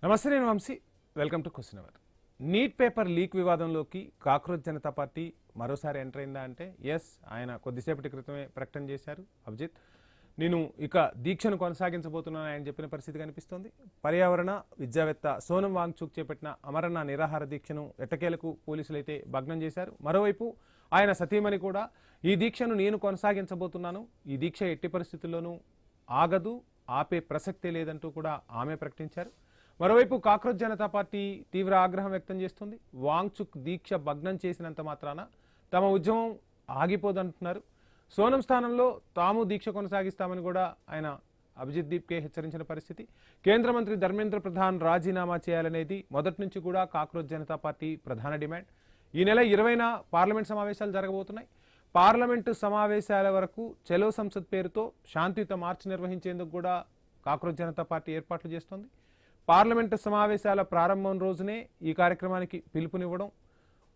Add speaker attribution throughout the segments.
Speaker 1: నమస్తే, నేను Vamshi. Welcome to question hour. NEET paper leak వివాదంలోకి కాక్రోచ్ జనతా పార్టీ మరోసారి ఎంటర్ అయిందా అంటే ఎస్, ఆయన కొద్దిసేపటి క్రితమే ప్రకటన చేశారు. అభిజిత్, నేను ఇక దీక్షను కొనసాగించబోతున్నాను ఆయన చెప్పిన పరిస్థితి కనిపిస్తోంది. పర్యావరణ విద్యావేత్త సోనం వాంగ్చుక్ చేపట్టిన అమరణ నిరాహార దీక్షను ఎట్టకేలకు పోలీసులు అయితే భగ్నం చేశారు. మరోవైపు ఆయన సతీమణి కూడా ఈ దీక్షను నేను కొనసాగించబోతున్నాను, ఈ దీక్ష ఎట్టి పరిస్థితుల్లోనూ ఆగదు, ఆపే ప్రసక్తే లేదంటూ కూడా ఆమె ప్రకటించారు. మరోవైపు కాక్రోచ్ జనతా పార్టీ తీవ్ర ఆగ్రహం వ్యక్తం చేస్తుంది. వాంగ్చుక్ దీక్ష భగ్నం చేసినంత మాత్రాన తమ ఉద్యమం ఆగిపోదంటున్నారు. సోనం స్థానంలో తాము దీక్ష కొనసాగిస్తామని కూడా ఆయన అభిజిత్ దీప్కే హెచ్చరించిన పరిస్థితి. కేంద్ర మంత్రి ధర్మేంద్ర ప్రధాన్ రాజీనామా చేయాలనేది మొదటి నుంచి కూడా కాక్రోచ్ జనతా పార్టీ ప్రధాన డిమాండ్. ఈ నెల 20న పార్లమెంట్ సమావేశాలు జరగబోతున్నాయి. పార్లమెంటు సమావేశాల వరకు చలో సంసద్ పేరుతో శాంతియుత మార్చ్ నిర్వహించేందుకు కూడా కాక్రోచ్ జనతా పార్టీ ఏర్పాట్లు చేస్తోంది. పార్లమెంటు సమావేశాల ప్రారంభం రోజునే ఈ కార్యక్రమానికి పిలుపునివ్వడం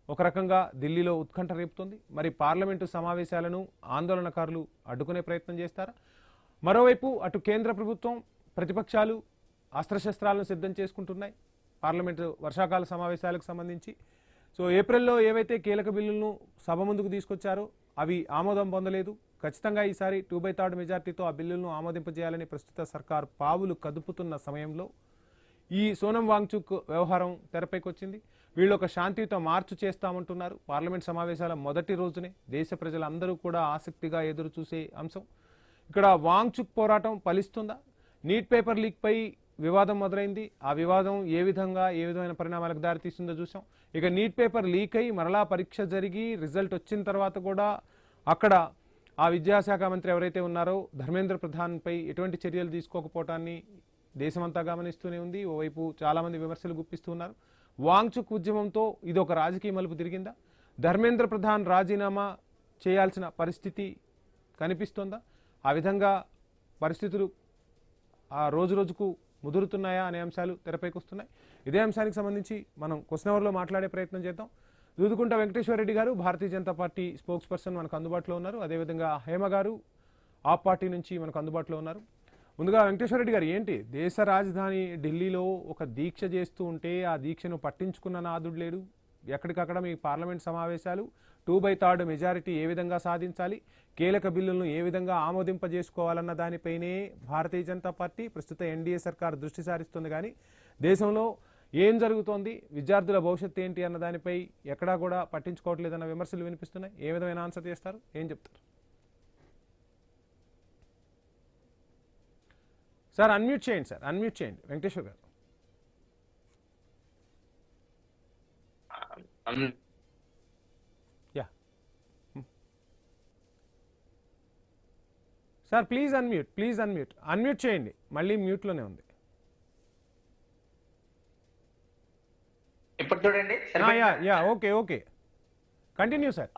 Speaker 1: ఒక రకంగా ఢిల్లీలో ఉత్కంఠ రేపుతోంది. మరి పార్లమెంటు సమావేశాలను ఆందోళనకారులు అడ్డుకునే ప్రయత్నం చేస్తారా? మరోవైపు అటు కేంద్ర ప్రభుత్వం, ప్రతిపక్షాలు అస్త్రశస్త్రాలను సిద్ధం చేసుకుంటున్నాయి పార్లమెంటు వర్షాకాల సమావేశాలకు సంబంధించి. సో ఏప్రిల్లో ఏవైతే కీలక బిల్లులను సభ ముందుకు తీసుకొచ్చారో అవి ఆమోదం పొందలేదు. ఖచ్చితంగా ఈసారి 2/3 మెజార్టీతో ఆ బిల్లులను ఆమోదింపజేయాలని ప్రస్తుత సర్కార్ పావులు కదుపుతున్న సమయంలో ఈ సోనం వాంగ్చుక్ వ్యవహారం తెరపైకి వచ్చింది. వీళ్ళు ఒక శాంతియుత మార్చు చేస్తామంటున్నారు. పార్లమెంట్ సమావేశాల మొదటి రోజునే దేశ ప్రజలందరూ కూడా ఆసక్తిగా ఎదురు చూసే అంశం. ఇక్కడ వాంగ్చుక్ పోరాటం ఫలిస్తుందా? నీట్ పేపర్ లీక్ పై వివాదం మొదలైంది. ఆ వివాదం ఏ విధమైన పరిణామాలకు దారితీస్తుందో చూసాం. ఇక నీట్ పేపర్ లీక్ అయి మరలా పరీక్ష జరిగి రిజల్ట్ వచ్చిన తర్వాత కూడా అక్కడ ఆ విద్యాశాఖ మంత్రి ఎవరైతే ఉన్నారో ధర్మేంద్ర ప్రధాన్పై ఎటువంటి చర్యలు తీసుకోకపోవటాన్ని దేశమంతా గమనిస్తూనే ఉంది. ఓవైపు చాలామంది విమర్శలు గుప్పిస్తున్నారు. వాంగ్చుక్ ఉద్యమంతో ఇది ఒక రాజకీయ మలుపు తిరిగిందా? ధర్మేంద్ర ప్రధాన్ రాజీనామా చేయాల్సిన పరిస్థితి కనిపిస్తోందా? ఆ విధంగా పరిస్థితులు ఆ రోజు రోజుకు ముదురుతున్నాయా అనే అంశాలు తెరపైకి వస్తున్నాయి. ఇదే అంశానికి సంబంధించి మనం క్వశ్చన్ అవర్లో మాట్లాడే ప్రయత్నం చేద్దాం. దూదుకుంట వెంకటేశ్వర రెడ్డి గారు Bharatiya Janata party spokes person మనకు అందుబాటులో ఉన్నారు. అదేవిధంగా హేమ గారు ఆ పార్టీ నుంచి మనకు అందుబాటులో ఉన్నారు. ముందుగా వెంకటేశ్వర రెడ్డి గారు, ఏంటి దేశ రాజధాని ఢిల్లీలో ఒక దీక్ష చేస్తూ ఉంటే ఆ దీక్షను పట్టించుకున్న నాదుడు లేడు. ఎక్కడికక్కడ మీ పార్లమెంట్ సమావేశాలు 2/3 మెజారిటీ ఏ విధంగా సాధించాలి, కీలక బిల్లులను ఏ విధంగా ఆమోదింపజేసుకోవాలన్న దానిపైనే భారతీయ జనతా పార్టీ ప్రస్తుత ఎన్డీఏ సర్కార్ దృష్టి సారిస్తుంది. కానీ దేశంలో ఏం జరుగుతోంది, విద్యార్థుల భవిష్యత్తు ఏంటి అన్న దానిపై ఎక్కడా కూడా పట్టించుకోవట్లేదన్న విమర్శలు వినిపిస్తున్నాయి. ఏ విధమైన ఆన్సర్ చేస్తారు, ఏం చెప్తారు? సార్ అన్మ్యూట్ చేయండి, సార్ అన్మ్యూట్ చేయండి వెంకటేశ్వర్ గారు. యా సార్, ప్లీజ్ అన్మ్యూట్ చేయండి. మళ్ళీ మ్యూట్లోనే ఉంది.
Speaker 2: ఇప్పుడు చూడండి.
Speaker 1: Okay continue sir.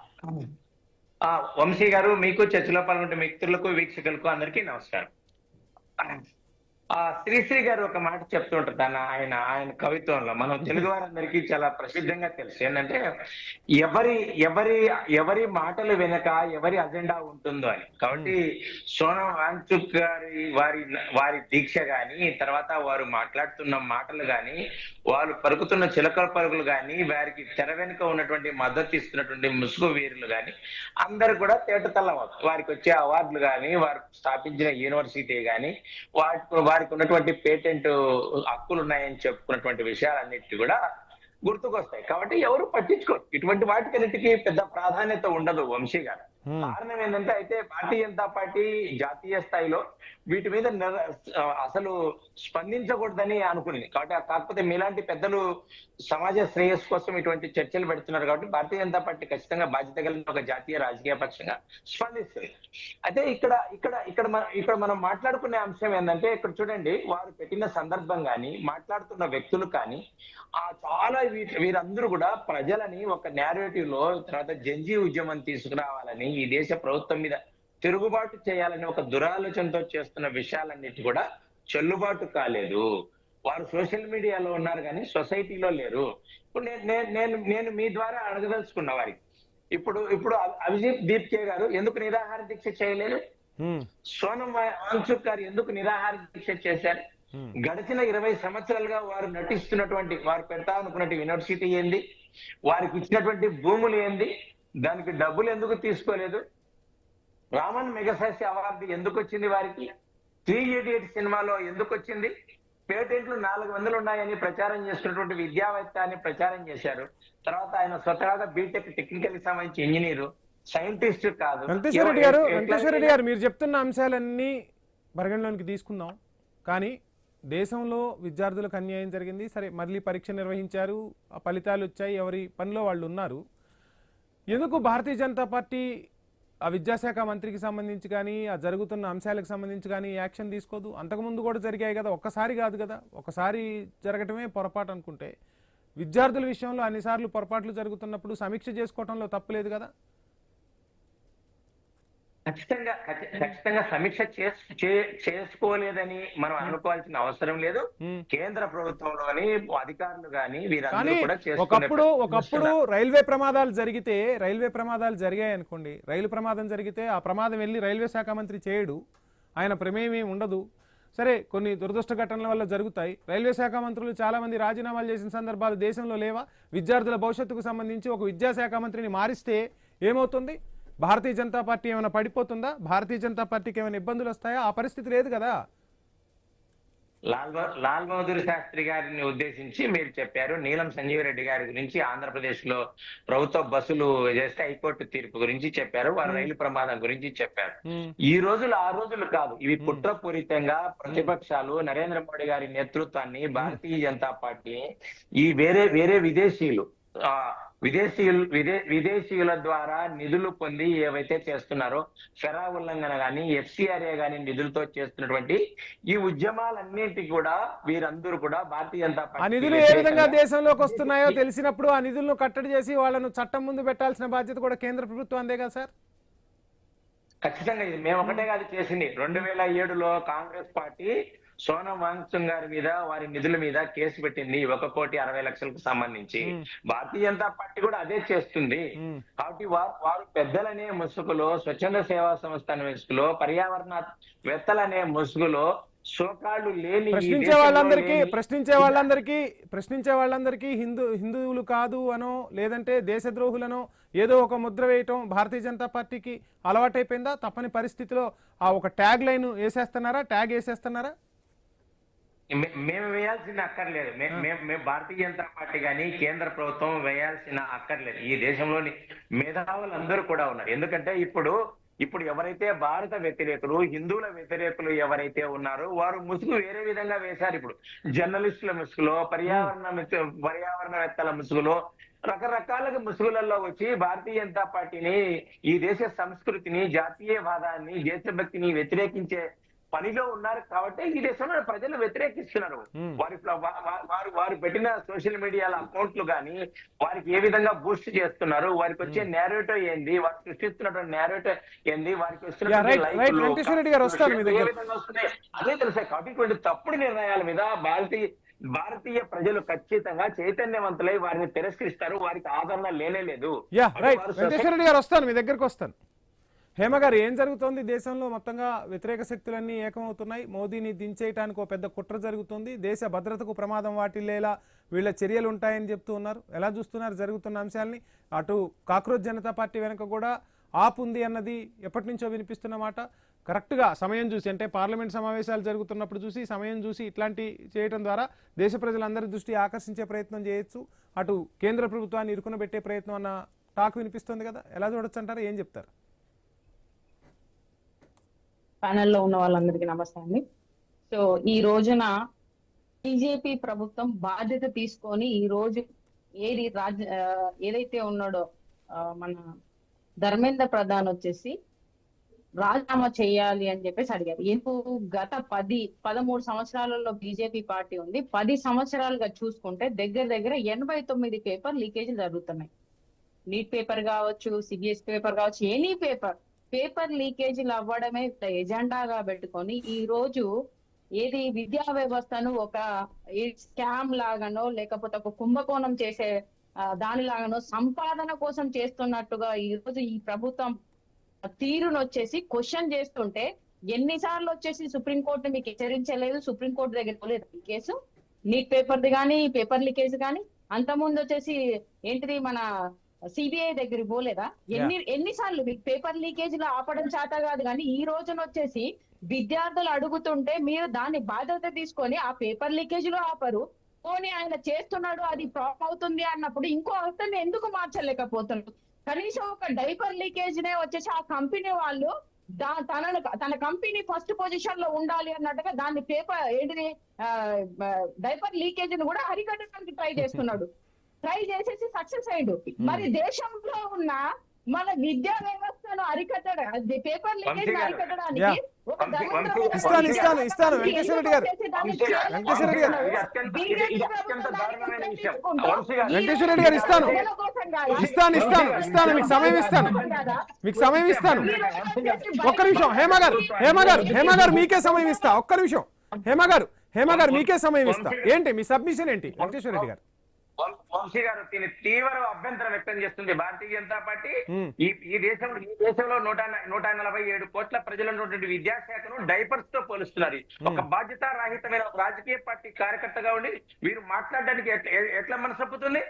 Speaker 2: వంశీ గారు, మీకు చర్చలో పాల్గొంటే మిత్రులకు, వీక్షకులకు అందరికీ నమస్కారం. శ్రీశ్రీ గారు ఒక మాట చెప్తూ ఉంటారు. ఆయన కవిత్వంలో మనం తెలుగు వారందరికీ చాలా ప్రసిద్ధంగా తెలుసు. ఏంటంటే ఎవరి మాటలు వెనక ఎవరి అజెండా ఉంటుందో అని. కాబట్టి సోనం వాంగ్చుక్ గారి వారి దీక్ష గాని, తర్వాత వారు మాట్లాడుతున్న మాటలు గాని, వాళ్ళు పలుకుతున్న చిలకల పరుగులు గాని, వారికి తెర వెనుక ఉన్నటువంటి మద్దతు ఇస్తున్నటువంటి ముసుగు వీరులు గాని అందరు కూడా తేటతల్లం. వారికి వచ్చే అవార్డులు గాని, వారు స్థాపించిన యూనివర్సిటీ గాని, వారికి ఉన్నటువంటి పేటెంట్ హక్కులు ఉన్నాయని చెప్పుకున్నటువంటి విషయాలన్నిటి కూడా గుర్తుకొస్తాయి. కాబట్టి ఎవరు పట్టించుకోరు. ఇటువంటి వాటికన్నిటికీ పెద్ద ప్రాధాన్యత ఉండదు వంశీ గారు. కారణం ఏంటంటే, అయితే భారతీయ జనతా పార్టీ జాతీయ స్థాయిలో వీటి మీద అసలు స్పందించకూడదని అనుకునేది. కాబట్టి కాకపోతే మీలాంటి పెద్దలు సమాజ శ్రేయస్సు కోసం ఇటువంటి చర్చలు పెడుతున్నారు. కాబట్టి భారతీయ జనతా పార్టీ ఖచ్చితంగా బాధ్యత కలిగిన ఒక జాతీయ రాజకీయ పక్షంగా స్పందిస్తుంది. అయితే ఇక్కడ మనం మాట్లాడుకునే అంశం ఏంటంటే, ఇక్కడ చూడండి, వారు పెట్టిన సందర్భం కానీ, మాట్లాడుతున్న వ్యక్తులు కానీ చాలా వీరందరూ కూడా ప్రజలని ఒక నేరేటివ్ లో, తర్వాత జంజీ ఉద్యమం తీసుకురావాలని, ఈ దేశ ప్రభుత్వం మీద తిరుగుబాటు చేయాలని ఒక దురాలోచనతో చేస్తున్న విషయాలన్నిటి కూడా చెల్లుబాటు కాలేదు. వారు సోషల్ మీడియాలో ఉన్నారు కానీ సొసైటీలో లేరు. ఇప్పుడు నేను మీ ద్వారా అడగదలుచుకున్న వారికి, ఇప్పుడు అభిజిత్ దీప్కే గారు ఎందుకు నిరాహార దీక్ష చేయలేదు? సోనం వాంగ్చుక్ గారు ఎందుకు నిరాహార దీక్ష చేశారు? గడిచిన 20 సంవత్సరాలుగా వారు నటిస్తున్నటువంటి, వారు పెడతా అనుకున్నటువంటి యూనివర్సిటీ ఏంది, వారికి ఇచ్చినటువంటి భూములు ఏంది, దానికి డబ్బులు ఎందుకు తీసుకోలేదు, రామన్ మెగసాసి అవార్డు ఎందుకు వచ్చింది వారికి, 388 సినిమాలో ఎందుకు వచ్చింది, పేటెంట్లు 400 ఉన్నాయని ప్రచారం చేస్తున్నటువంటి విద్యావేత్తాన్ని ప్రచారం చేశారు. తర్వాత ఆయన స్వతహాగా బీటెక్ టెక్నికల్ కి సంబంధించి ఇంజనీరు, సైంటిస్ట్ కాదు.
Speaker 1: వెంకటేశ్వర రెడ్డి గారు మీరు చెప్తున్న అంశాలన్నీ పరిగణలోనికి తీసుకుందాం. కానీ దేశంలో విద్యార్థులకు అన్యాయం జరిగింది, సరే మళ్ళీ పరీక్ష నిర్వహించారు, ఆ ఫలితాలు వచ్చాయి, ఎవరి పనిలో వాళ్ళు ఉన్నారు. ఎందుకు భారతీయ జనతా పార్టీ ఆ విద్యాశాఖ మంత్రికి సంబంధించి కానీ ఆ జరుగుతున్న అంశాలకు సంబంధించి కానీ యాక్షన్ తీసుకోదు? అంతకుముందు కూడా జరిగాయి కదా, ఒక్కసారి కాదు కదా, ఒకసారి జరగటమే పొరపాటు అనుకుంటే విద్యార్థుల విషయంలో అన్నిసార్లు పొరపాట్లు జరుగుతున్నప్పుడు సమీక్ష చేసుకోవడంలో తప్పులేదు కదా?
Speaker 2: ఖచ్చితంగా సమీక్ష చేసుకోలేదని మనం అనుకోవాల్సిన అవసరం లేదు. కేంద్ర ప్రభుత్వంలోని అధికారులు కానీ వీరందరూ కూడా
Speaker 1: ఒకప్పుడు రైల్వే ప్రమాదాలు జరిగాయి అనుకోండి, రైలు ప్రమాదం జరిగితే ఆ ప్రమాదం వెళ్ళి రైల్వే శాఖ మంత్రి చేయడు, ఆయన ప్రమేయం ఏమి ఉండదు. సరే కొన్ని దురదృష్ట ఘటనల వల్ల జరుగుతాయి. రైల్వే శాఖ మంత్రులు చాలా మంది రాజీనామాలు చేసిన సందర్భాలు దేశంలో లేవా? విద్యార్థుల భవిష్యత్తుకు సంబంధించి ఒక విద్యాశాఖ మంత్రిని మారిస్తే ఏమవుతుంది? భారతీయ జనతా పార్టీ ఏమైనా పడిపోతుందా? భారతీయ జనతా పార్టీకి ఏమైనా ఇబ్బందులు వస్తాయా? ఆ పరిస్థితి లేదు కదా.
Speaker 2: లాల్ బహదూర్ శాస్త్రి గారిని ఉద్దేశించి మీరు చెప్పారు, నీలం సంజీవ్ రెడ్డి గారి గురించి ఆంధ్రప్రదేశ్ లో ప్రభుత్వ బస్సులు చేస్తే హైకోర్టు తీర్పు గురించి చెప్పారు, వారు రైలు ప్రమాదం గురించి చెప్పారు. ఈ రోజులు ఆ రోజులు కాదు, ఇవి కుట్రపూరితంగా ప్రతిపక్షాలు నరేంద్ర మోడీ గారి నేతృత్వాన్ని, భారతీయ జనతా పార్టీ ఈ వేరే విదేశీయుల ద్వారా నిధులు పొంది ఏవైతే చేస్తున్నారో, ఫెరా ఉల్లంఘన గాని, ఎఫ్సిఆర్ఏ గాని నిధులతో చేస్తున్నటువంటి ఈ ఉద్యమాలన్నింటికి కూడా వీరందరూ కూడా భారతీయ జనతా పార్టీ
Speaker 1: నిధులు ఏ విధంగా దేశంలోకి వస్తున్నాయో తెలిసినప్పుడు ఆ నిధులను కట్టడి చేసి వాళ్ళను చట్టం ముందు పెట్టాల్సిన బాధ్యత కూడా కేంద్ర ప్రభుత్వం అందే కదా సార్?
Speaker 2: ఖచ్చితంగా ఇది మేము ఒకటే కాదు చేసింది. 2007లో కాంగ్రెస్ పార్టీ సోనం వాంగ్చుక్ గారి మీద, వారి నిధుల మీద కేసు పెట్టింది 1,60,00,000కు సంబంధించి. భారతీయ జనతా పార్టీ కూడా అదే చేస్తుంది. కాబట్టి వారు పెద్దలనే ముసుగులో, స్వచ్ఛంద సేవా సంస్థ అనే ముసుగులో, పర్యావరణవేత్తలనే ముసుగులో, సోకాళ్ళు లేని
Speaker 1: ప్రశ్నించే వాళ్ళందరికీ హిందువులు కాదు అనో లేదంటే దేశద్రోహులనో ఏదో ఒక ముద్ర వేయటం భారతీయ జనతా పార్టీకి అలవాటైపోయిందా? తప్పని పరిస్థితిలో ఆ ఒక ట్యాగ్ లైన్ వేసేస్తున్నారా?
Speaker 2: మేము వేయాల్సిన అక్కర్లేదు. మేము భారతీయ జనతా పార్టీ కానీ కేంద్ర ప్రభుత్వం వేయాల్సిన అక్కర్లేదు. ఈ దేశంలోని మేధావులందరూ కూడా ఉన్నారు. ఎందుకంటే ఇప్పుడు ఎవరైతే భారత వ్యతిరేకులు, హిందువుల వ్యతిరేకులు ఎవరైతే ఉన్నారో వారు ముసుగు వేరే విధంగా వేశారు. ఇప్పుడు జర్నలిస్టుల ముసుగులో, పర్యావరణవేత్తల ముసుగులో, రకరకాల ముసుగులలో వచ్చి భారతీయ జనతా పార్టీని, ఈ దేశ సంస్కృతిని, జాతీయవాదాన్ని, దేశభక్తిని వ్యతిరేకించే పనిలో ఉన్నారు. కాబట్టి ఈ దేశంలో ప్రజలు వ్యతిరేకిస్తున్నారు. వారు పెట్టిన సోషల్ మీడియా అకౌంట్లు కానీ వారికి ఏ విధంగా బూస్ట్ చేస్తున్నారు, వారికి వచ్చే నేరేటివ్ ఏంది, వారు సృష్టిస్తున్నటువంటి నేరేటివ్ ఏంది, వారికి వస్తున్న అదే తెలుసాయి. కాబట్టి ఇటువంటి తప్పుడు నిర్ణయాల మీద భారతీయ ప్రజలు ఖచ్చితంగా చైతన్యవంతులై వారిని తిరస్కరిస్తారు. వారికి ఆదరణ లేనేలేదు.
Speaker 1: వస్తాను మీ దగ్గరకు వస్తాను. హేమ గారు, ఏం జరుగుతోంది దేశంలో? మొత్తంగా వ్యతిరేక శక్తులన్నీ ఏకమవుతున్నాయి. మోదీని దించేయటానికి ఒక పెద్ద కుట్ర జరుగుతుంది. దేశ భద్రతకు ప్రమాదం వాటిల్లేలా వీళ్ళ చర్యలు ఉంటాయని చెప్తూ ఉన్నారు. ఎలా చూస్తున్నారు జరుగుతున్న అంశాలని? అటు కాక్రోచ్ జనతా పార్టీ వెనక కూడా ఆప్ ఉంది అన్నది ఎప్పటి నుంచో వినిపిస్తున్న మాట. కరెక్ట్గా సమయం చూసి, అంటే పార్లమెంట్ సమావేశాలు జరుగుతున్నప్పుడు చూసి, సమయం చూసి ఇట్లాంటి చేయడం ద్వారా దేశ ప్రజలందరి దృష్టి ఆకర్షించే ప్రయత్నం చేయొచ్చు, అటు కేంద్ర ప్రభుత్వాన్ని ఇరుకునబెట్టే ప్రయత్నం అన్న టాక్ వినిపిస్తుంది కదా, ఎలా చూడొచ్చు అంటారు? ఏం చెప్తారు?
Speaker 3: ప్యానెల్లో ఉన్న వాళ్ళందరికీ నమస్తే అండి. సో ఈ రోజున బీజేపీ ప్రభుత్వం బాధ్యత తీసుకొని ఈ రోజు ఏదైతే ఉన్నాడో మన ధర్మేంద్ర ప్రధాన్ వచ్చేసి రాజీనామా చేయాలి అని చెప్పేసి అడిగారు. ఎందుకు? గత 13 సంవత్సరాలలో బీజేపీ పార్టీ ఉంది. 10 సంవత్సరాలుగా చూసుకుంటే దగ్గర 89 పేపర్ లీకేజీలు జరుగుతున్నాయి. నీట్ పేపర్ కావచ్చు, సిబిఎస్ పేపర్ కావచ్చు, ఎనీ పేపర్ లీకేజీలు అవ్వడమే ఎజెండాగా పెట్టుకొని ఈ రోజు ఏది విద్యా వ్యవస్థను ఒక స్కామ్ లాగానో లేకపోతే ఒక కుంభకోణం చేసే దానిలాగానో సంపాదన కోసం చేస్తున్నట్టుగా ఈ రోజు ఈ ప్రభుత్వం తీరును వచ్చేసి క్వశ్చన్ చేస్తుంటే ఎన్నిసార్లు వచ్చేసి సుప్రీంకోర్టు మీకు హెచ్చరించలేదు, సుప్రీంకోర్టు దగ్గర పోలేదు ఈ కేసు, నీట్ పేపర్ది కానీ పేపర్ లీకేజ్ కానీ. అంతకుముందు వచ్చేసి ఏంటిది మన సిబిఐ దగ్గరికి పోలేదా? ఎన్నిసార్లు మీకు పేపర్ లీకేజ్ లో ఆపడం చేత కాదు, కానీ ఈ రోజున వచ్చేసి విద్యార్థులు అడుగుతుంటే మీరు దాన్ని బాధ్యత తీసుకొని ఆ పేపర్ లీకేజ్ లో ఆపరు. పోనీ ఆయన చేస్తున్నాడు అది ప్రాబ్లం అవుతుంది అన్నప్పుడు ఇంకో అతన్ని ఎందుకు మార్చలేకపోతున్నారు? కనీసం ఒక డైపర్ లీకేజ్ నే వచ్చేసి ఆ కంపెనీ వాళ్ళు తన కంపెనీ ఫస్ట్ పొజిషన్ లో ఉండాలి అన్నట్టుగా దాన్ని పేపర్ ఏంటిది డైపర్ లీకేజ్ ని కూడా అరికట్టడానికి ట్రై చేస్తున్నాడు. ట్రై చేసేసి సక్సెస్ అయ్యాడు. మరి దేశంలో ఉన్న మన విద్యా వ్యవస్థను అరికట్టడానికి పేపర్ లీకేజ్ అరికట్టడానికి
Speaker 1: ఇస్తాను వెంకటేశ్వర రెడ్డి గారు, వెంకటేశ్వర రెడ్డి గారు ఇస్తాను మీకు సమయం ఇస్తాను. ఒక్క నిమిషం హేమ గారు మీకే సమయం ఇస్తా. ఒక్క నిమిషం హేమ గారు మీకే సమయం ఇస్తా. ఏంటి మీ సబ్మిషన్ ఏంటి వెంకటేశ్వర రెడ్డి గారు?
Speaker 2: వంశీ గారు దీని తీవ్ర అభ్యంతరం వ్యక్తం చేస్తుంది భారతీయ జనతా పార్టీ. ఈ దేశంలో 147 కోట్ల ప్రజలు ఉన్నటువంటి విద్యాశాఖను డైపర్స్ తో పోలుస్తున్నారు. ఒక బాధ్యత రాహితమైన రాజకీయ పార్టీ కార్యకర్తగా ఉండి వీరు మాట్లాడడానికి ఎట్లా మనసొప్పుతుంది?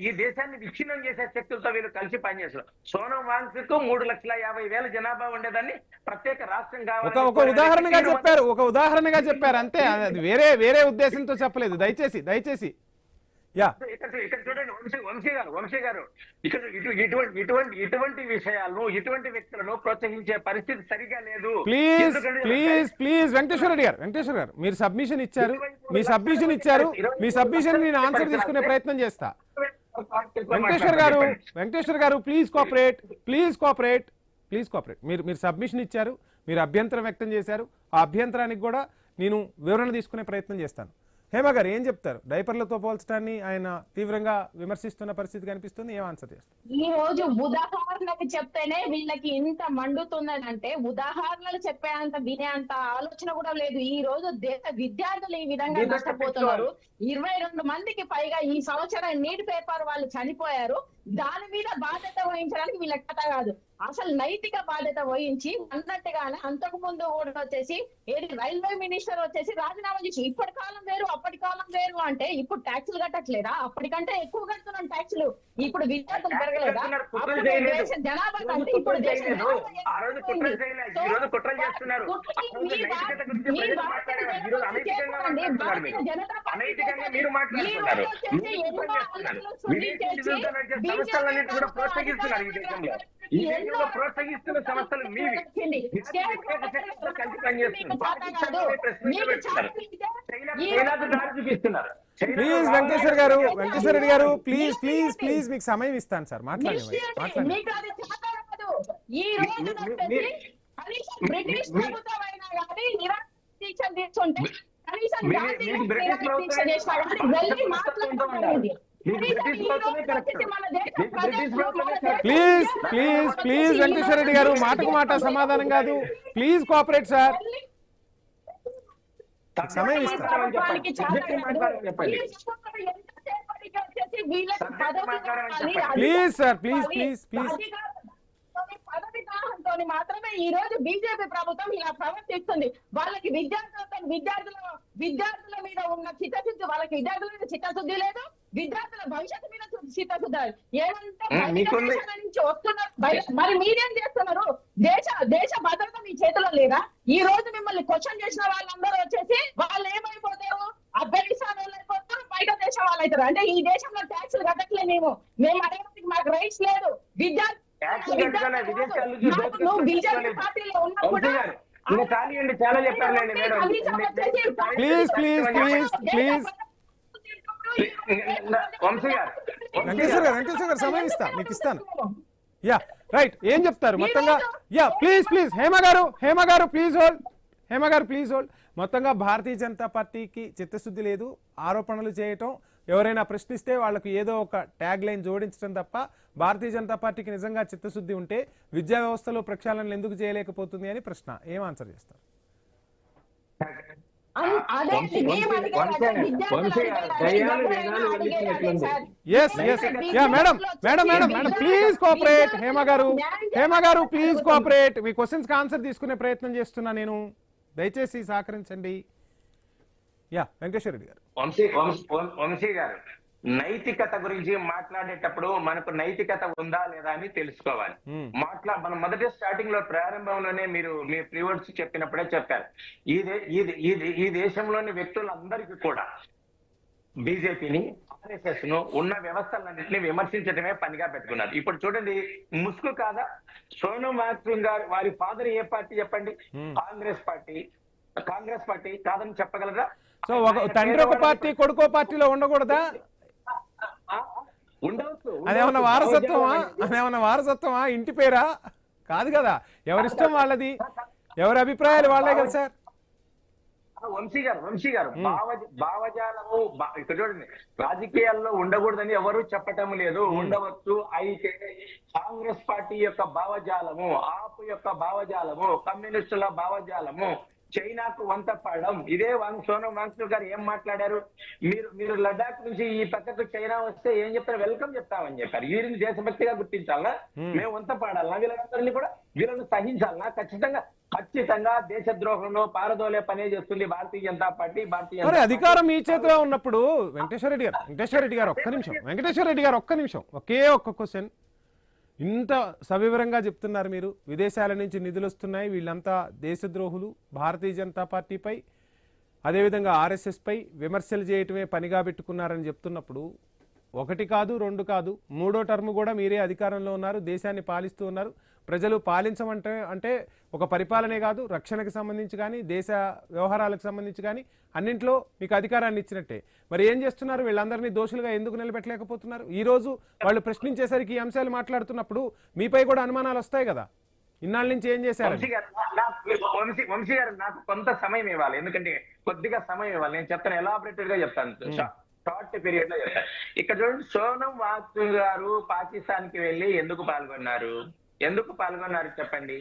Speaker 2: ఈ దేశాన్ని విచ్ఛిన్నం చేసే శక్తులతో వీళ్ళు కలిసి పనిచేస్తారు. సోనం వాంగ్చుక్ 3,50,000 జనాభా ఉండేదాన్ని ప్రత్యేక రాష్ట్రం కావాలి
Speaker 1: ఒక ఉదాహరణగా చెప్పారు అంతే. అది వేరే ఉద్దేశంతో చెప్పలేదు. దయచేసి
Speaker 2: ఇక్కడ చూడండి వంశీ గారు ఇక్కడ ఇటువంటి విషయాలను ఇటువంటి వ్యక్తులను ప్రోత్సహించే పరిస్థితి సరిగా లేదు.
Speaker 1: ప్లీజ్ వెంకటేశ్వర గారు మీరు సబ్మిషన్ ఇచ్చారు. మీ సబ్మిషన్ నేను ఆన్సర్ తీసుకునే ప్రయత్నం చేస్తా. వెంకటేశ్వర గారు ప్లీజ్ కోఆపరేట్. మీరు సబ్మిషన్ ఇచ్చారు, మీరు అభ్యంతరం వ్యక్తం చేశారు. ఆ అభ్యంతరానికి కూడా నేను వివరణ తీసుకునే ప్రయత్నం చేస్తాను. హేమ గారు ఏం చెప్తారు? డైపర్లతో పోల్చడాన్ని ఆయన తీవ్రంగా విమర్శిస్తున్న పరిస్థితి కనిపిస్తుంది. ఏం ఆన్సర్ చేస్తారు?
Speaker 3: ఈ రోజు ఉదాహరణకు చెప్తేనే వీళ్ళకి ఇంత మండుతున్నదంటే ఉదాహరణలు చెప్పేంత వినేంత ఆలోచన కూడా లేదు. ఈ రోజు దేశ విద్యార్థులు ఈ విధంగా నష్టపోతున్నారు. 22 మందికి పైగా ఈ సంవత్సరం నీట్ పేపర్ వాళ్ళు చనిపోయారు. దాని మీద బాధ్యత వహించడానికి వీళ్ళ కథ కాదు, అసలు నైతిక బాధ్యత వహించి అన్నట్టుగానే అంతకు ముందు కూడా వచ్చేసి రైల్వే మినిస్టర్ వచ్చేసి రాజీనామా చేసి ఇప్పటి కాలం వేరు అప్పటి కాలం వేరు అంటే ఇప్పుడు ట్యాక్సులు కట్టట్లేదా? అప్పటికంటే ఎక్కువ కడుతున్నాం ట్యాక్సులు. ఇప్పుడు విద్యార్థులు పెరగలేదా? జనాభా కంటే ఇప్పుడు
Speaker 2: ప్రోత్సహిస్తున్న సంస్థలు మీవి.
Speaker 1: ప్లీజ్ వెంకటేశ్వర రెడ్డి గారు ప్లీజ్ మీకు సమయం ఇస్తాను సార్, మాట్లాడండి.
Speaker 3: బ్రిటిష్ ప్రభుత్వం అయినా కానీ నిరాశ తీసుకుంటే కనీసం
Speaker 1: ప్లీజ్ వెంకటేశ్వర రెడ్డి గారు మాటకు మాట సమాధానం కాదు. ప్లీజ్ కోఆపరేట్ సార్, సమయం ఇస్తాను. ప్లీజ్ సార్ ప్లీజ్
Speaker 3: పదవి దాహంతో మాత్రమే ఈ రోజు బీజేపీ ప్రభుత్వం ఇలా ప్రవర్తిస్తుంది. వాళ్ళకి విద్యార్థుల మీద ఉన్న చిత్తశుద్ధి, వాళ్ళకి విద్యార్థుల మీద చిత్తశుద్ధి లేదు, విద్యార్థుల భవిష్యత్తు మీద చిత్తశుద్ధి. ఏమంటే నుంచి వస్తున్నారు. మరి మీరేం చేస్తున్నారు? దేశ భద్రత మీ చేతిలో లేదా? ఈ రోజు మిమ్మల్ని క్వశ్చన్ చేసిన వాళ్ళందరూ వచ్చేసి వాళ్ళు ఏమైపోతారు? ఆఫ్ఘనిస్తాన్ వాళ్ళు అయిపోతారు, బయట దేశం వాళ్ళు అవుతారు. అంటే ఈ దేశంలో ట్యాక్సులు కట్టట్లే మేము అడగడానికి మాకు రైట్స్ లేదు. విద్యార్థి బీజేపీ పార్టీలో ఉన్నా కూడా
Speaker 2: చాలా చెప్పారులేండి మేడం.
Speaker 1: ప్లీజ్
Speaker 2: వంశీ గారు
Speaker 1: వెంకటేశ్వర గారు సమయం ఇస్తా, మీకు ఇస్తాను. రైట్, ఏం చెప్తారు మొత్తంగా? Please Hema garu please hold. మొత్తంగా భారతీయ జనతా పార్టీకి చిత్తశుద్ధి లేదు. ఆరోపణలు చేయటం, ఎవరైనా ప్రశ్నిస్తే వాళ్ళకు ఏదో ఒక ట్యాగ్ లైన్ జోడించడం తప్ప భారతీయ జనతా పార్టీకి నిజంగా చిత్తశుద్ధి ఉంటే విద్యా వ్యవస్థలో ప్రక్షాళనలు ఎందుకు చేయలేకపోతుంది అని ప్రశ్న. ఏం ఆన్సర్ చేస్తారు?
Speaker 3: అదే
Speaker 2: వంశీ
Speaker 3: మేము అడిగేది అదే, విద్యార్థులు
Speaker 2: వంశీ
Speaker 3: అడిగేది అదే,
Speaker 2: దయ్యాలు
Speaker 3: ఎవరైనా
Speaker 2: వేదాలు
Speaker 3: అడిగేది అదే
Speaker 2: వల్లించినట్లుంది.
Speaker 3: Sir.
Speaker 1: Yes yes yeah madam madam madam madam please cooperate. Hema garu please cooperate. మీ క్వశ్చన్స్ కి ఆన్సర్ తీసుకునే ప్రయత్నం చేస్తున్నా నేను, దయచేసి సహకరించండి. యా వెంకటేశ్వర రెడ్డి గారు.
Speaker 2: వంశీ గారు, నైతికత గురించి మాట్లాడేటప్పుడు మనకు నైతికత ఉందా లేదా అని తెలుసుకోవాలి. మనం మొదటి స్టార్టింగ్ లో ప్రారంభంలోనే మీరు మీ ప్రీవర్డ్స్ చెప్పినప్పుడే చెప్పారు, ఈ దేశంలోని వ్యక్తులందరికీ కూడా బీజేపీని, ఆర్ఎస్ఎస్ ను, ఉన్న వ్యవస్థలన్నింటినీ విమర్శించడమే పనిగా పెట్టుకున్నారు. ఇప్పుడు చూడండి, ముసుగు కాదా? సోనం వాంగ్చుక్ గారు వారి ఫాదర్ ఏ పార్టీ చెప్పండి? కాంగ్రెస్ పార్టీ కాదని చెప్పగలరా?
Speaker 1: సో ఒక తండ్రి ఒక పార్టీ, కొడుకో పార్టీలో ఉండకూడదా?
Speaker 2: ఉండవచ్చు.
Speaker 1: అదేమన్నా వారసత్వమా? ఇంటి పేరా? కాదు కదా, ఎవరిష్టం వాళ్ళది, ఎవరి అభిప్రాయాలు వాళ్ళే కదా సార్.
Speaker 2: వంశీ గారు భావజాలము ఇక్కడ చూడండి, రాజకీయాల్లో ఉండకూడదని ఎవరు చెప్పటం లేదు, ఉండవచ్చు. అయితే కాంగ్రెస్ పార్టీ యొక్క భావజాలము, ఆప్ యొక్క భావజాలము, కమ్యూనిస్టుల భావజాలము, చైనాకు వంత పడడం, ఇదే సోనం వాంగ్చుక్ గారు ఏం మాట్లాడారు? మీరు లడాక్ నుంచి ఈ పక్కకు చైనా వస్తే ఏం చెప్తారు? వెల్కమ్ చెప్తామని చెప్పారు. వీరిని దేశభక్తిగా గుర్తించాలా? మేము వంత పాడాలనా? వీళ్ళందరినీ కూడా వీళ్ళని సహించాలనా? ఖచ్చితంగా దేశద్రోహంలో పారదోలే పనే చేస్తుంది భారతీయ జనతా పార్టీ.
Speaker 1: అధికారం మీ చేతిలో ఉన్నప్పుడు వెంకటేశ్వర రెడ్డి గారు ఒక్క నిమిషం, ఒకే ఒక్క క్వశ్చన్. ఇంత సవివరంగా చెప్తున్నారు మీరు, విదేశాల నుంచి నిధులు వస్తున్నాయి, వీళ్ళంతా దేశద్రోహులు, భారతీయ జనతా పార్టీపై అదేవిధంగా ఆర్ఎస్ఎస్ పై విమర్శలు చేయటమే పనిగా పెట్టుకున్నారని చెప్తున్నప్పుడు, ఒకటి కాదు, రెండు కాదు, మూడో టర్మ్ కూడా మీరే అధికారంలో ఉన్నారు, దేశాన్ని పాలిస్తూ ఉన్నారు. ప్రజలు పాలించమంటే అంటే ఒక పరిపాలనే కాదు, రక్షణకు సంబంధించి కానీ, దేశ వ్యవహారాలకు సంబంధించి కానీ అన్నింట్లో మీకు అధికారాన్ని ఇచ్చినట్టే. మరి ఏం చేస్తున్నారు? వీళ్ళందరినీ దోషులుగా ఎందుకు నిలబెట్టలేకపోతున్నారు? ఈ రోజు వాళ్ళు ప్రశ్నించేసరికి ఈ అంశాలు మాట్లాడుతున్నప్పుడు మీపై కూడా అనుమానాలు వస్తాయి కదా, ఇన్నాళ్ళ నుంచి ఏం చేశారు?
Speaker 2: వంశీ గారు, నాకు కొంత సమయం ఇవ్వాలి, ఎందుకంటే కొద్దిగా సమయం ఇవ్వాలి. నేను చెప్తాను, ఎలాబరేటెడ్ గా చెప్తాను, షార్ట్ పీరియడ్ లో చెప్తాను. ఇక్కడ చూడండి, సోనం వాంగ్చుక్ గారు పాకిస్తాన్ కి వెళ్ళి ఎందుకు పాల్గొన్నారు చెప్పండి.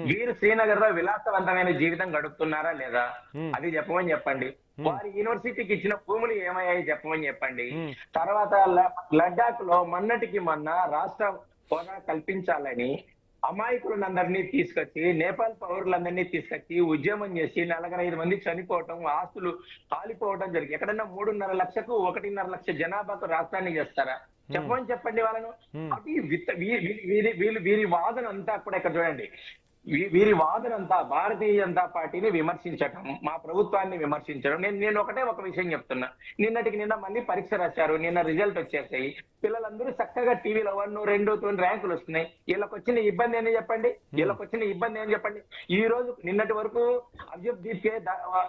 Speaker 2: వీరు శ్రీనగర్ లో విలాసవంతమైన జీవితం గడుపుతున్నారా లేదా? అది చెప్పమని చెప్పండి. వారి యూనివర్సిటీకి ఇచ్చిన భూములు ఏమయ్యాయి చెప్పమని చెప్పండి. తర్వాత లడ్డాక్ లో మొన్నటికి మొన్న రాష్ట్ర హోదా కల్పించాలని అమాయకులందరినీ తీసుకొచ్చి, నేపాల్ పౌరులందరినీ తీసుకొచ్చి ఉద్యమం చేసి 45 మంది చనిపోవటం, ఆస్తులు కాలిపోవటం జరిగి, ఎక్కడన్నా 3.5 లక్షకు 1.5 లక్ష జనాభాకు రాష్ట్రాన్ని చేస్తారా? చెప్పండి వాళ్ళను. వీరి వాదన అంతా కూడా ఇక్కడ చూడండి, వీరి వాదన అంతా భారతీయ జనతా పార్టీని విమర్శించటం, మా ప్రభుత్వాన్ని విమర్శించడం. నేను ఒక విషయం చెప్తున్నా, నిన్న మళ్ళీ పరీక్ష రాశారు, నిన్న రిజల్ట్ వచ్చేసాయి, పిల్లలందరూ చక్కగా టీవీలో 1, 2 ర్యాంకులు వస్తున్నాయి. వీళ్ళకి వచ్చిన ఇబ్బంది ఏంటి చెప్పండి? ఈ రోజు నిన్నటి వరకు అబ్జద్ దీప్కే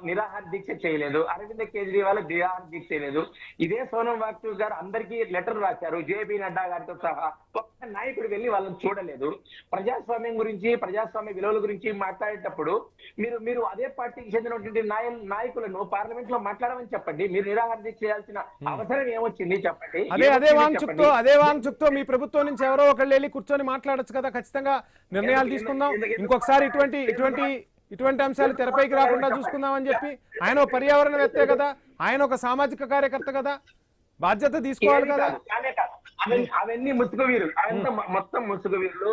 Speaker 2: నిరాహార దీక్ష చేయలేదు, అరవింద్ కేజ్రీవాల్ నిరాహార దీక్ష చేయలేదు. ఇదే సోనం వాంగ్చుక్ గారు అందరికీ లెటర్ రాశారు, జేపీ నడ్డా గారితో సహా. ఒక్క నాయకుడు వెళ్ళి వాళ్ళని చూడలేదు. ప్రజాస్వామ్యం గురించి, ప్రజాస్వామ్య విలువల గురించి మాట్లాడేటప్పుడు మీరు అదే పార్టీకి చెందినటువంటి నాయకులను పార్లమెంట్ లో మాట్లాడమని చెప్పండి. మీరు నిరాహార దీక్ష చేయాల్సిన అవసరం ఏమొచ్చింది చెప్పండి.
Speaker 1: అదే వాంగ్చుక్ తో మీ ప్రభుత్వం నుంచి ఎవరో ఒకళ్ళు వెళ్ళి కూర్చొని మాట్లాడొచ్చు కదా, ఖచ్చితంగా నిర్ణయాలు తీసుకుందాం, ఇంకొకసారి ఇటువంటి అంశాలు తెరపైకి రాకుండా చూసుకుందాం అని చెప్పి. ఆయన ఒక పర్యావరణవేత్తే కదా, ఆయన ఒక సామాజిక కార్యకర్త కదా, బాధ్యత తీసుకోవాలి కదా.
Speaker 2: అవన్నీ ముసుగు వీరు, అదంతా మొత్తం ముసుగు వీరులు,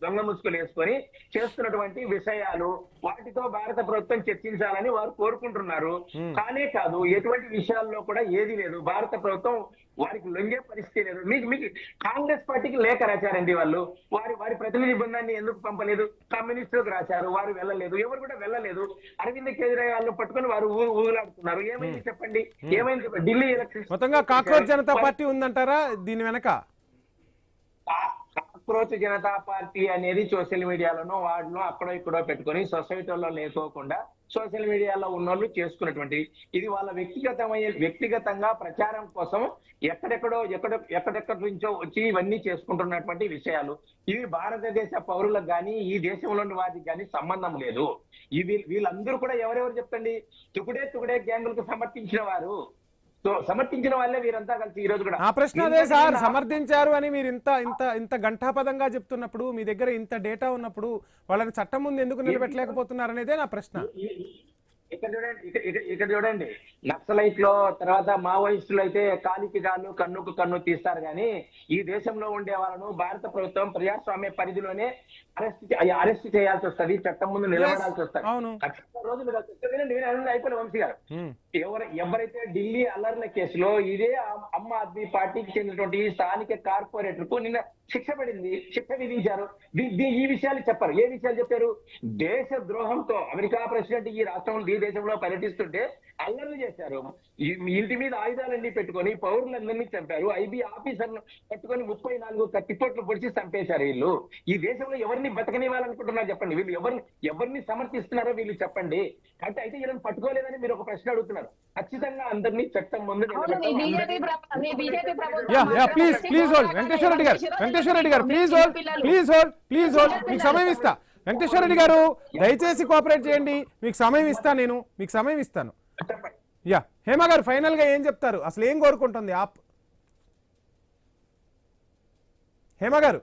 Speaker 2: దొంగ ముసుగులు వేసుకొని చేస్తున్నటువంటి విషయాలు, వాటితో భారత ప్రభుత్వం చర్చించాలని వారు కోరుకుంటున్నారు. కానే కాదు, ఎటువంటి విషయాల్లో కూడా ఏది లేదు, భారత ప్రభుత్వం వారికి లొంగే పరిస్థితి లేదు. మీకు కాంగ్రెస్ పార్టీకి లేఖ రాశారండి వాళ్ళు, వారి ప్రతినిధి బృందాన్ని ఎందుకు పంపలేదు? కమ్యూనిస్టులకు రాశారు, వారు వెళ్ళలేదు, ఎవరు కూడా వెళ్ళలేదు. అరవింద్ కేజ్రీవాల్ పట్టుకొని వారు ఊగులాడుతున్నారు. ఏమైంది చెప్పండి? ఏమైంది? ఢిల్లీ ఎలక్షన్
Speaker 1: మొత్తంగా కాక్రోచ్ జనతా పార్టీ ఉందంటారా దీని వెనక?
Speaker 2: కాక్రోచ్ జనతా పార్టీ అనేది సోషల్ మీడియాలోనో వాటిలో అక్కడో ఇక్కడో పెట్టుకొని సొసైటీలో లేకోకుండా సోషల్ మీడియాలో ఉన్నోళ్ళు చేసుకున్నటువంటి, ఇది వాళ్ళ వ్యక్తిగతంగా ప్రచారం కోసం ఎక్కడెక్కడి నుంచో వచ్చి ఇవన్నీ చేసుకుంటున్నటువంటి విషయాలు. ఇవి భారతదేశ పౌరులకు కానీ, ఈ దేశంలోని వారికి కానీ సంబంధం లేదు. వీళ్ళందరూ కూడా ఎవరెవరు చెప్తండి, తుకుడే గ్యాంగులకు సమర్థించిన వాళ్ళే వీరంతా కలిసి ఈ రోజు కూడా.
Speaker 1: ఆ ప్రశ్న అదే సార్, సమర్థించారు అని మీరు ఇంత ఘంటాపదంగా చెప్తున్నప్పుడు, మీ దగ్గర ఇంత డేటా ఉన్నప్పుడు వాళ్ళని చట్టం ముందు ఎందుకు నిలబెట్టలేకపోతున్నారు అనేదే నా ప్రశ్న.
Speaker 2: ఇక్కడ చూడండి, నక్సలైట్ లో తర్వాత మావోయిస్టులు అయితే కాలికి కాళ్ళు కన్నుకు కన్ను తీస్తారు కానీ ఈ దేశంలో ఉండే వాళ్ళను భారత ప్రభుత్వం ప్రజాస్వామ్య పరిధిలోనే అరెస్ట్ చేయాల్సి వస్తుంది, చట్టం ముందు నిలబడాల్సి వస్తుంది.
Speaker 1: అవును.
Speaker 2: రోజులు అయిపోయిన వంశీ గారు, ఎవరైతే ఢిల్లీ అల్లర్ల కేసులో ఇదే ఆమ్ ఆద్మీ పార్టీకి చెందినటువంటి స్థానిక కార్పొరేటర్ కు నిన్న శిక్ష పడింది, శిక్ష విధించారు. ఈ విషయాలు చెప్పారు. ఏ విషయాలు చెప్పారు? దేశ ద్రోహంతో అమెరికా ప్రెసిడెంట్ ఈ రాష్ట్రంలో ఈ దేశంలో పర్యటిస్తుంటే అల్లర్లు చేశారు, ఇంటి మీద ఆయుధాలన్నీ పెట్టుకొని పౌరులందరినీ చంపారు, ఐబీ ఆఫీసర్ను పట్టుకొని 34 కత్తిపోట్లు పొడిచి చంపేశారు. వీళ్ళు ఈ దేశంలో ఎవరిని బతకనివ్వాలనుకుంటున్నారు చెప్పండి? వీళ్ళు ఎవరిని సమర్థిస్తున్నారో వీళ్ళు చెప్పండి. అంటే అయితే వీళ్ళని పట్టుకోలేదని మీరు ఒక ప్రశ్న అడుగుతున్నారు. ఖచ్చితంగా అందరినీ చట్టం ముందు
Speaker 1: ప్లీజ్ హోల్డ్ వెంకటేశ్వర రెడ్డి గారు ప్లీజ్ హోల్డ్ మీకు సమయం ఇస్తా. వెంకటేశ్వర రెడ్డి గారు దయచేసి కోఆపరేట్ చేయండి, మీకు సమయం ఇస్తాను, నేను మీకు సమయం ఇస్తాను. యా హేమ గారు ఫైనల్ గా ఏం చెప్తారు? అసలు ఏం కోరుకుంటుంది ఆప్? హేమ గారు,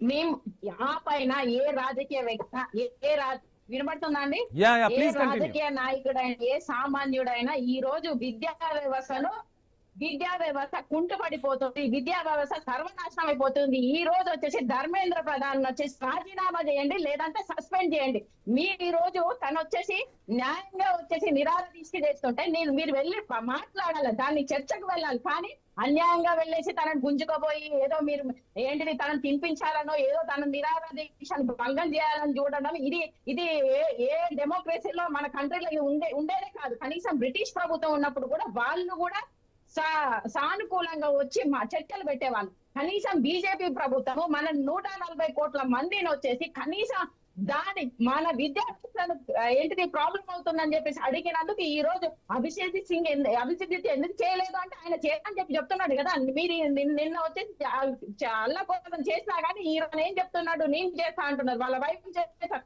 Speaker 3: మేము పైన ఏ రాజకీయ వ్యక్తి వినబడుతుందా అండి? ఏ రాజకీయ నాయకుడైనా ఏ సామాన్యుడైనా ఈ రోజు విద్యా వ్యవస్థ కుంటుపడిపోతుంది, విద్యా వ్యవస్థ సర్వనాశనం అయిపోతుంది. ఈ రోజు వచ్చేసి ధర్మేంద్ర ప్రధాన్ వచ్చేసి రాజీనామా చేయండి, లేదంటే సస్పెండ్ చేయండి. మీరు ఈ రోజు తను వచ్చేసి న్యాయంగా వచ్చేసి నిరాదీక్ష చేస్తుంటే మీరు వెళ్ళి మాట్లాడాలి, దాన్ని చర్చకు వెళ్ళాలి. కానీ అన్యాయంగా వెళ్ళేసి తనను గుంజుకోబోయి ఏదో మీరు ఏంటిది తనను తినిపించాలనో ఏదో తన నిరాదీక్షను భంగం చేయాలని చూడడం ఇది ఏ డెమోక్రసీలో మన కంట్రీలో ఉండేదే కాదు. కనీసం బ్రిటిష్ ప్రభుత్వం ఉన్నప్పుడు కూడా వాళ్ళు కూడా సానుకూలంగా వచ్చి మా చర్చలు పెట్టేవాళ్ళు. కనీసం బీజేపీ ప్రభుత్వము మన 140 కోట్ల మందిని వచ్చేసి కనీసం మన విద్యార్థులను ఏంటిది ప్రాబ్లం అవుతుందని చెప్పేసి అడిగినందుకు ఈ రోజు అభిషేక్ ఎందుకు చేయలేదు అంటే ఆయన చేయని చెప్పి చెప్తున్నాడు కదా. మీరు నిన్న వచ్చేసి అల్ల కోసం చేసినా కానీ ఈ రోజు ఏం చెప్తున్నాడు? నేను చేస్తా అంటున్నారు, వాళ్ళ వైపు చేస్తారు.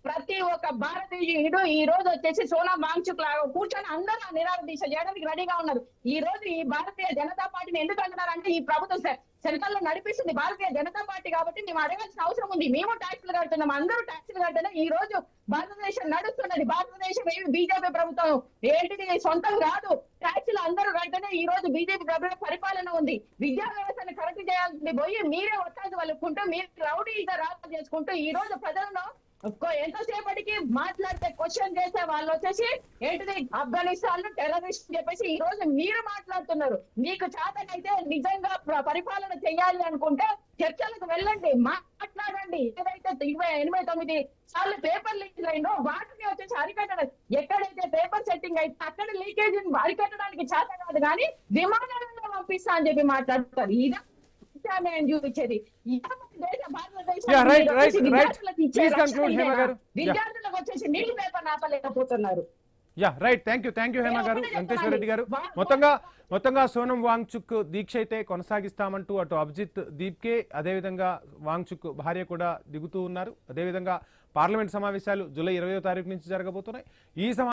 Speaker 3: ప్రతి ఒక్క భారతీయుడు ఈ రోజు వచ్చేసి సోనం వాంగ్చుక్ లాగా కూర్చొని అందరూ నిరాదీక్ష చేయడానికి రెడీగా ఉన్నారు. ఈ రోజు ఈ భారతీయ జనతా పార్టీని ఎందుకు అంటున్నారంటే ఈ ప్రభుత్వం సెంట్రల్ లో నడిపిస్తుంది భారతీయ జనతా పార్టీ కాబట్టి మేము అడగాల్సిన అవసరం ఉంది. మేము ట్యాక్సులు కడుతున్నాం, అందరూ ట్యాక్సులు కడుతున్నా ఈ రోజు భారతదేశం నడుస్తున్నది. భారతదేశం ఏమి బీజేపీ ప్రభుత్వం ఏంటిది సొంతం కాదు, ట్యాక్సులు అందరూ కడితేనే ఈ రోజు బీజేపీ ప్రభుత్వ పరిపాలన ఉంది. విద్యా వ్యవస్థను కరెక్ట్ చేయాల్సింది పోయి మీరే ఒట్టాది వలుకుంటూ మీరు రౌడీగా రాజు చేసుకుంటూ ఈ రోజు ప్రజలను ఎంతసేపటికి మాట్లాడితే క్వశ్చన్ చేస్తే వాళ్ళు వచ్చేసి ఏంటిది ఆఫ్ఘనిస్తాన్ లో టెర్రరిస్ట్ చెప్పేసి ఈ రోజు మీరు మాట్లాడుతున్నారు. మీకు చేతనైతే నిజంగా పరిపాలన చేయాలి అనుకుంటే చర్చలకు వెళ్ళండి, మాట్లాడండి. ఏదైతే 89 సార్లు పేపర్ లీక్ అయిందో వాటిని వచ్చేసి అరికట్టడం, ఎక్కడైతే పేపర్ సెట్టింగ్ అయితే అక్కడ లీకేజ్ అరికట్టడానికి చేత కాదు కానీ విమానాలలో పంపిస్తా అని చెప్పి మాట్లాడుతారు. ఇదే చూపించేది విద్యార్థులకు వచ్చేసి నీటి పేపర్ ఆపలేకపోతున్నారు.
Speaker 1: Yeah right, thank you Hema garu. Venkateswara Reddy గారు, మొత్తంగా సోనం వాంగ్చుక్ దీక్ష అయితే కొనసాగిస్తామంటూ అటు అభిజిత్ దీప్కే అదేవిధంగా వాంగ్చుక్ భార్య కూడా దిగుతూ ఉన్నారు. అదేవిధంగా పార్లమెంట్ సమావేశాలు జూలై 20వ తారీఖు నుంచి జరగబోతున్నాయి. ఈ